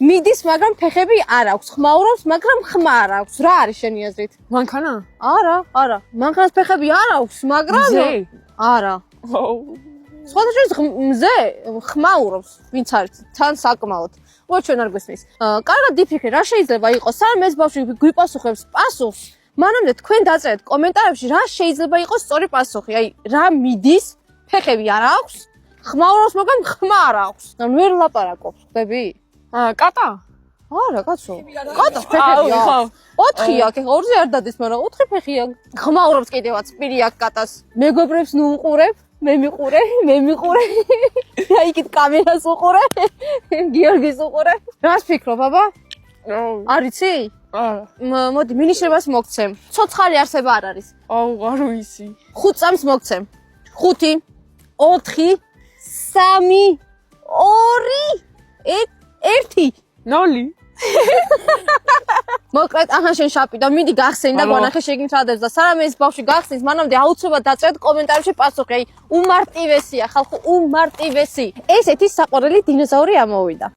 მიდის, მაგრამ ფეხები არ აქვს. ხმაურობს, მაგრამ ხმა არ აქვს. რა არის შენი აზრით? მანქანა? არა. მანქანას ფეხები არ აქვს, მაგრამ არა. სხვადასხვა მზე ხმაურობს, ვინც არის თან საკმაოდ. ჩვენ არ გვესმის. კარგად დიფიქრე, რა შეიძლება იყოს? სანამ ეს ბავშვი გვიპასუხებს პასუხს, მანამდე თქვენ დაწერეთ კომენტარებში რა შეიძლება იყოს სწორი პასუხი. აი, რა მიდის, ფეხები არ აქვს, ხმაურობს, მაგრამ ხმა არ აქვს. ანუ ვერ ლაპარაკობს, ხვდები? კატა? არა, კაცო. კატას ფეხები აქვს. 4 აქვს, 2-ზე არ დადეს, მაგრამ 4 ფეხი აქვს. ხმაურობს კიდევაც, პირი აქვს კატას. მეგობრებს ნუ უყურებ. მე მიყურე. აი იქით კამერას უყურე. გიორგის უყურე. რას ფიქრობ, აბა? არიცი? არა. მოდი, მინიშნებას მოგცემ. ცოცხალი არსება არ არის. არ ვიცი. 5 წამს მოგცემ. 5, 4, 3, 2, 1. 0. მოკლედ, ახლა შენ შაპი და მიდი გახსენი და გვანახე შეგიმჩადებს და სანამ ეს ბავშვი გახსნის, მანამდე აუცილებლად დაწერეთ კომენტარებში პასუხი. აი, უმარტივესია, ხალხო, უმარტივესი. ესეთი საყვარელი დინოზავრი ამოვიდა.